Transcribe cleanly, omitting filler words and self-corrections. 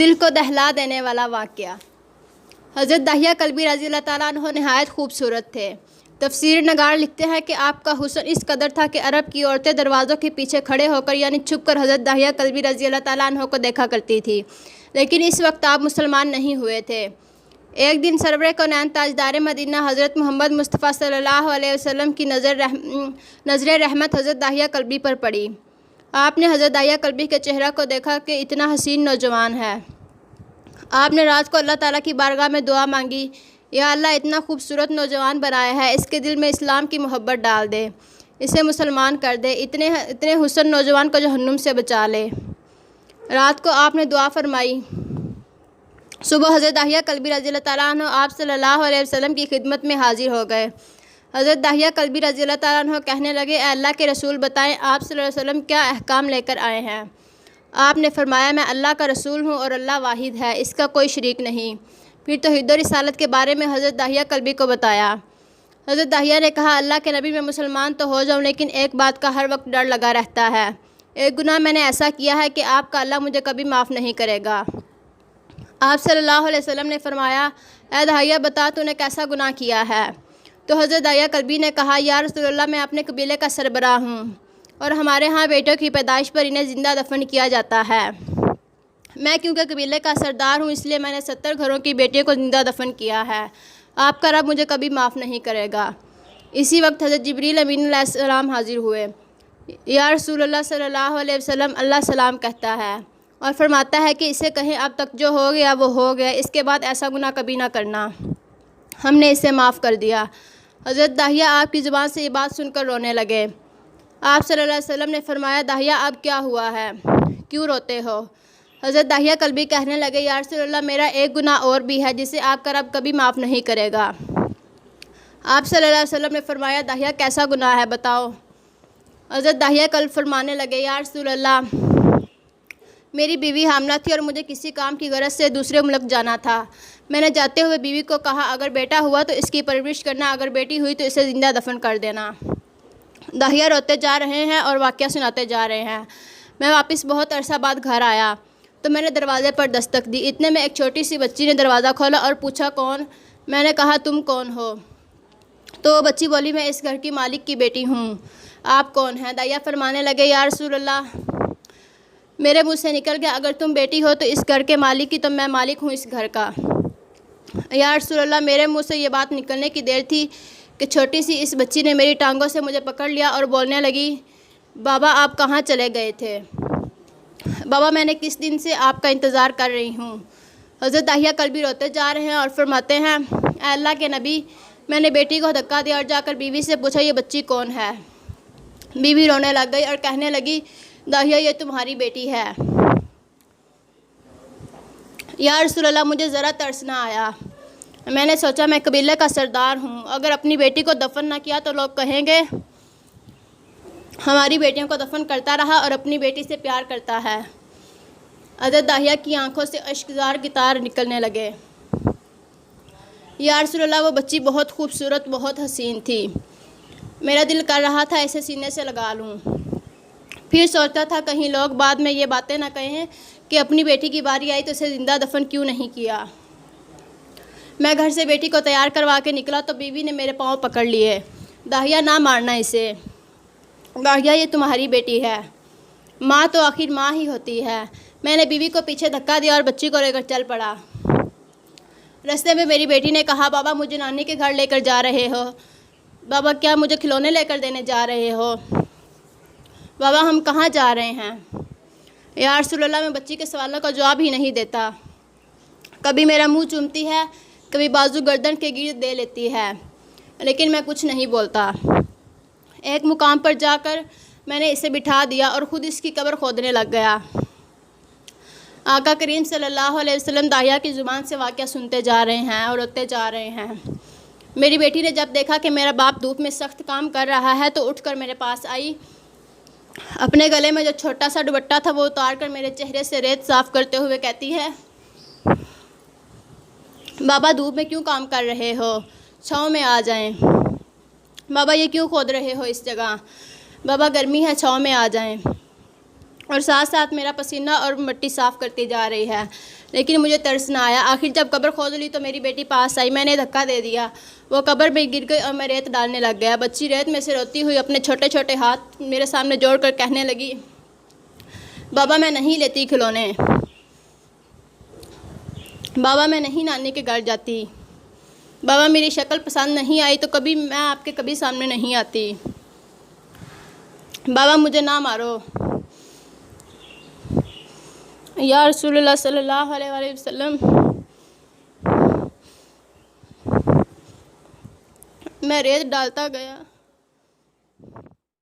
दिल को दहला देने वाला वाक़या। हज़रत दाहिया कल्बी रज़ी अल्लाह ताला अन्हु नहायत खूबसूरत थे। तफसीर नगार लिखते हैं कि आपका हुस्न इस कदर था कि अरब की औरतें दरवाज़ों के पीछे खड़े होकर यानी छुप कर हज़रत दाहिया कल्बी रज़ी अल्लाह ताला अन्हु को देखा करती थी। लेकिन इस वक्त आप मुसलमान नहीं हुए थे। एक दिन सरवरे कौनैन ताजदार मदीना हज़रत मोहम्मद मुस्तफ़ा सल्लल्लाहु अलैहि वसल्लम की नज़र रहमत हज़रत दाहिया कल्बी पर पड़ी। आपने हज़रत दाहिया कल्बी के चेहरा को देखा कि इतना हसीन नौजवान है। आपने रात को अल्लाह ताला की बारगाह में दुआ मांगी, या अल्लाह इतना खूबसूरत नौजवान बनाया है, इसके दिल में इस्लाम की मोहब्बत डाल दे, इसे मुसलमान कर दे, इतने हुस्न नौजवान को जहन्नुम से बचा ले। रात को आपने दुआ फरमाई। सुबह हज़रत दाहिया कल्बी रज़ी अल्लाह ताला अन्हु आप सल्लल्लाहु अलैहि वसल्लम की खिदमत में हाजिर हो गए। हज़रत दाहिया कल्बी रज़ी अल्लाह ताला अन्हु कहने लगे, अल्लाह के रसूल बताएं आप सल्लल्लाहु अलैहि वसल्लम क्या अहकाम लेकर आए हैं। आपने फरमाया, मैं अल्लाह का रसूल हूँ और अल्लाह वाहिद है, इसका कोई शरीक नहीं। फिर तौहीद और रिसालत के बारे में हज़रत दाहिया कल्बी को बताया। हज़रत दाहिया ने कहा, अल्लाह के नबी, मैं मुसलमान तो हो जाऊँ, लेकिन एक बात का हर वक्त डर लगा रहता है। एक गुनाह मैंने ऐसा किया है कि आपका अल्लाह मुझे कभी माफ़ नहीं करेगा। आप सल्लल्लाहु अलैहि वसल्लम ने फरमाया, ऐ दाहिया बता तूने कैसा गुनाह किया है। तो हज़रत दाहिया कल्बी ने कहा, या रसूलल्लाह, मैं अपने कबीले का सरबराह हूँ और हमारे यहाँ बेटों की पैदाइश पर इन्हें ज़िंदा दफन किया जाता है। मैं क्योंकि कबीले का सरदार हूँ इसलिए मैंने 70 घरों की बेटियों को ज़िंदा दफन किया है। आपका रब मुझे कभी माफ़ नहीं करेगा। इसी वक्त हज़रत जिब्रील अमीन अलैहिस्सलाम हाजिर हुए। या रसूलल्लाह सल्लल्लाहु अलैहि वसल्लम, अल्लाह सलाम कहता है और फरमाता है कि इसे कहें अब तक जो हो गया वो हो गया, इसके बाद ऐसा गुनाह कभी ना करना। हमने इसे माफ़ कर दिया। हज़रत दाहिया आपकी ज़ुबान से ये बात सुनकर रोने लगे। आप सल्लल्लाहु अलैहि वसल्लम ने फरमाया, दाहिया अब क्या हुआ है, क्यों रोते हो। हज़रत दाहिया कल्बी कहने लगे, या रसूलल्लाह, मेरा एक गुनाह और भी है जिसे आपका रब कभी माफ़ नहीं करेगा। आप सल्लल्लाहु अलैहि वसल्लम ने फरमाया, दाहिया कैसा गुनाह है बताओ। हज़रत दाहिया कल्ब फरमाने लगे, या रसूलल्लाह, मेरी बीवी हामला थी और मुझे किसी काम की गरज से दूसरे मुल्क जाना था। मैंने जाते हुए बीवी को कहा, अगर बेटा हुआ तो इसकी परवरिश करना, अगर बेटी हुई तो इसे ज़िंदा दफन कर देना। दाहिया रोते जा रहे हैं और वाक़या सुनाते जा रहे हैं। मैं वापस बहुत अरसा बाद घर आया तो मैंने दरवाज़े पर दस्तक दी। इतने में एक छोटी सी बच्ची ने दरवाज़ा खोला और पूछा, कौन। मैंने कहा, तुम कौन हो। तो वो बच्ची बोली, मैं इस घर की मालिक की बेटी हूँ। आप कौन हैं। दाहिया फरमाने लगे, या रसूलल्लाह, मेरे मुँह से निकल गया, अगर तुम बेटी हो तो इस घर के मालिक की, तो मैं मालिक हूँ इस घर का। या रसूलल्लाह, मेरे मुँह से ये बात निकलने की देर थी कि छोटी सी इस बच्ची ने मेरी टांगों से मुझे पकड़ लिया और बोलने लगी, बाबा आप कहाँ चले गए थे। बाबा मैंने किस दिन से आपका इंतज़ार कर रही हूँ। हज़रत दाहिया कल्बी रोते जा रहे हैं और फरमाते हैं, अल्लाह के नबी, मैंने बेटी को धक्का दिया और जाकर बीवी से पूछा, ये बच्ची कौन है। बीवी रोने लग गई और कहने लगी, दाहिया ये तुम्हारी बेटी है। या रसूलल्लाह, मुझे ज़रा तरस ना आया। मैंने सोचा मैं कबीले का सरदार हूँ, अगर अपनी बेटी को दफन ना किया तो लोग कहेंगे हमारी बेटियों को दफन करता रहा और अपनी बेटी से प्यार करता है। हज़रत दाहिया की आंखों से अश्कजार गितार निकलने लगे। या रसूलल्लाह, वो बच्ची बहुत खूबसूरत, बहुत हसीन थी। मेरा दिल कर रहा था इसे सीने से लगा लूँ। फिर सोचता था कहीं लोग बाद में ये बातें ना कहें कि अपनी बेटी की बारी आई तो इसे ज़िंदा दफन क्यों नहीं किया। मैं घर से बेटी को तैयार करवा के निकला तो बीवी ने मेरे पाँव पकड़ लिए। दाहिया ना मारना इसे, दाहिया ये तुम्हारी बेटी है, माँ तो आखिर माँ ही होती है। मैंने बीवी को पीछे धक्का दिया और बच्ची को लेकर चल पड़ा। रास्ते में मेरी बेटी ने कहा, बाबा मुझे नानी के घर लेकर जा रहे हो। बाबा क्या मुझे खिलौने लेकर देने जा रहे हो। बाबा हम कहाँ जा रहे हैं। या रसूलल्लाह, मैं बच्ची के सवालों का जवाब ही नहीं देता। कभी मेरा मुंह चूमती है, कभी बाजू गर्दन के गिर्द दे लेती है, लेकिन मैं कुछ नहीं बोलता। एक मुकाम पर जाकर मैंने इसे बिठा दिया और ख़ुद इसकी कब्र खोदने लग गया। आका करीम सल्लल्लाहु अलैहि वसल्लम दाहिया की ज़ुबान से वाक़या सुनते जा रहे हैं और रोते जा रहे हैं। मेरी बेटी ने जब देखा कि मेरा बाप धूप में सख्त काम कर रहा है तो उठकर मेरे पास आई। अपने गले में जो छोटा सा दुपट्टा था वो उतार कर मेरे चेहरे से रेत साफ़ करते हुए कहती है, बाबा धूप में क्यों काम कर रहे हो, छाँव में आ जाएं। बाबा ये क्यों खोद रहे हो इस जगह, बाबा गर्मी है छाँव में आ जाएं। और साथ साथ मेरा पसीना और मिट्टी साफ़ करती जा रही है, लेकिन मुझे तरस ना आया। आखिर जब कब्र खोद ली तो मेरी बेटी पास आई, मैंने धक्का दे दिया, वो कब्र में गिर गई और मैं रेत डालने लग गया। बच्ची रेत में से रोती हुई अपने छोटे छोटे हाथ मेरे सामने जोड़कर कहने लगी, बाबा मैं नहीं लेती खिलौने, बाबा मैं नहीं नानी के घर जाती, बाबा मेरी शक्ल पसंद नहीं आई तो कभी मैं आपके कभी सामने नहीं आती, बाबा मुझे ना मारो। या रसूलुल्लाह सल्लल्लाहु अलैहि वसल्लम, मैं रेत डालता गया।